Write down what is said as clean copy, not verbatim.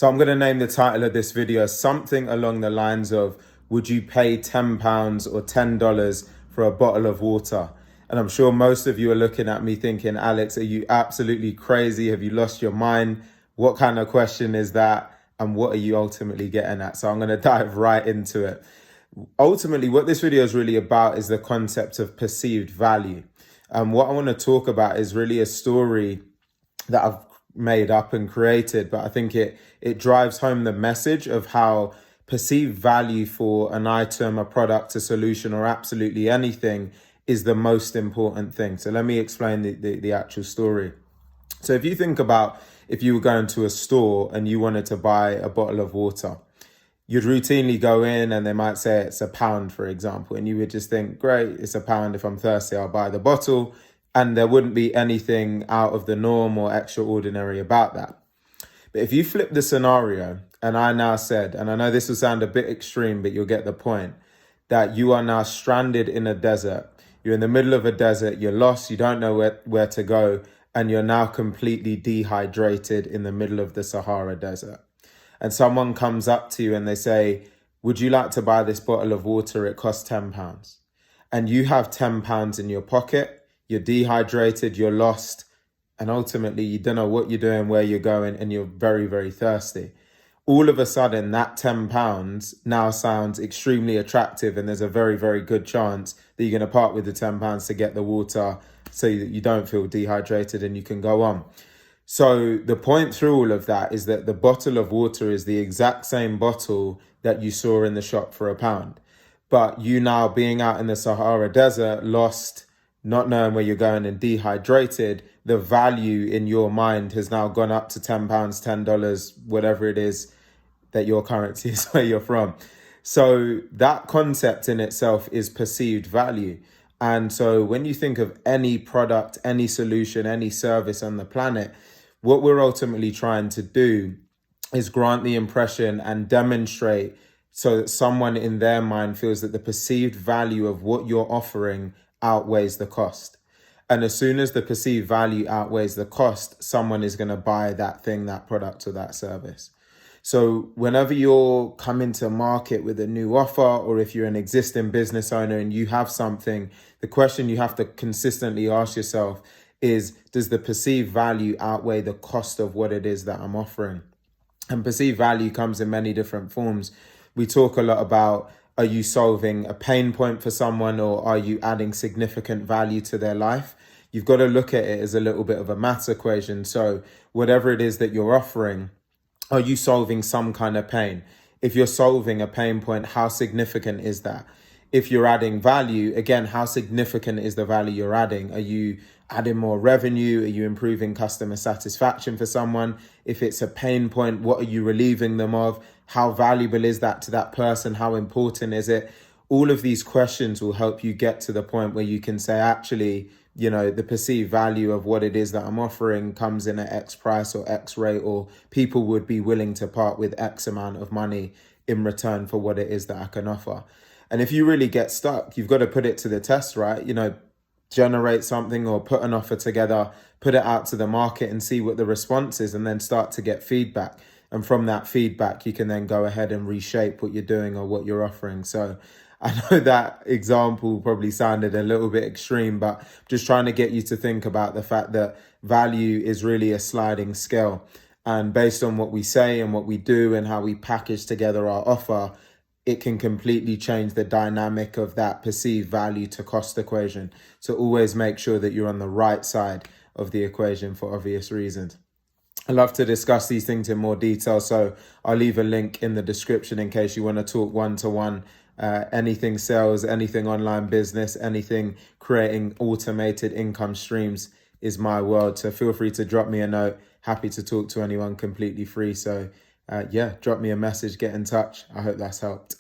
So I'm going to name the title of this video something along the lines of, would you pay £10 or $10 for a bottle of water? And I'm sure most of you are looking at me thinking, Alex, are you absolutely crazy? Have you lost your mind? What kind of question is that? And what are you ultimately getting at? So I'm going to dive right into it. Ultimately, what this video is really about is the concept of perceived value. And what I want to talk about is really a story that I've made up and created, but I think it drives home the message of how perceived value for an item, a product, a solution, or absolutely anything is the most important thing. So let me explain the actual story. So if you think about if you were going to a store and you wanted to buy a bottle of water, you'd routinely go in and they might say it's £1, for example, and you would just think, great, it's £1. If I'm thirsty, I'll buy the bottle. And there wouldn't be anything out of the norm or extraordinary about that. But if you flip the scenario, and I now said, and I know this will sound a bit extreme, but you'll get the point, that you are now stranded in a desert. You're in the middle of a desert, you're lost, you don't know where to go, and you're now completely dehydrated in the middle of the Sahara Desert. And someone comes up to you and they say, would you like to buy this bottle of water? It costs £10. And you have £10 in your pocket. You're dehydrated, you're lost, and ultimately you don't know what you're doing, where you're going, and you're very, very thirsty. All of a sudden, that £10 now sounds extremely attractive, and there's a very, very good chance that you're going to part with the £10 to get the water so that you don't feel dehydrated and you can go on. So the point through all of that is that the bottle of water is the exact same bottle that you saw in the shop for £1. But you now being out in the Sahara Desert, lost, not knowing where you're going and dehydrated, the value in your mind has now gone up to £10, $10, whatever it is that your currency is where you're from. So that concept in itself is perceived value. And so when you think of any product, any solution, any service on the planet, what we're ultimately trying to do is grant the impression and demonstrate so that someone in their mind feels that the perceived value of what you're offering outweighs the cost. And as soon as the perceived value outweighs the cost, someone is going to buy that thing, that product, or that service. So whenever you're coming to market with a new offer, or if you're an existing business owner and you have something, the question you have to consistently ask yourself is, does the perceived value outweigh the cost of what it is that I'm offering? And perceived value comes in many different forms. We talk a lot about, are you solving a pain point for someone, or are you adding significant value to their life? You've got to look at it as a little bit of a maths equation. So whatever it is that you're offering, are you solving some kind of pain? If you're solving a pain point, how significant is that? If you're adding value, again, how significant is the value you're adding? Are you adding more revenue? Are you improving customer satisfaction for someone? If it's a pain point, what are you relieving them of? How valuable is that to that person? How important is it? All of these questions will help you get to the point where you can say, actually, the perceived value of what it is that I'm offering comes in at X price or X rate, or people would be willing to part with X amount of money in return for what it is that I can offer. And if you really get stuck, you've got to put it to the test, right? Generate something or put an offer together, put it out to the market and see what the response is, and then start to get feedback. And from that feedback, you can then go ahead and reshape what you're doing or what you're offering. So I know that example probably sounded a little bit extreme, but just trying to get you to think about the fact that value is really a sliding scale. And based on what we say and what we do and how we package together our offer, it can completely change the dynamic of that perceived value to cost equation. So always make sure that you're on the right side of the equation for obvious reasons. I love to discuss these things in more detail, so I'll leave a link in the description in case you want to talk one-to-one. Anything sales, anything online business, anything creating automated income streams is my world. So feel free to drop me a note. Happy to talk to anyone completely free. So drop me a message, get in touch. I hope that's helped.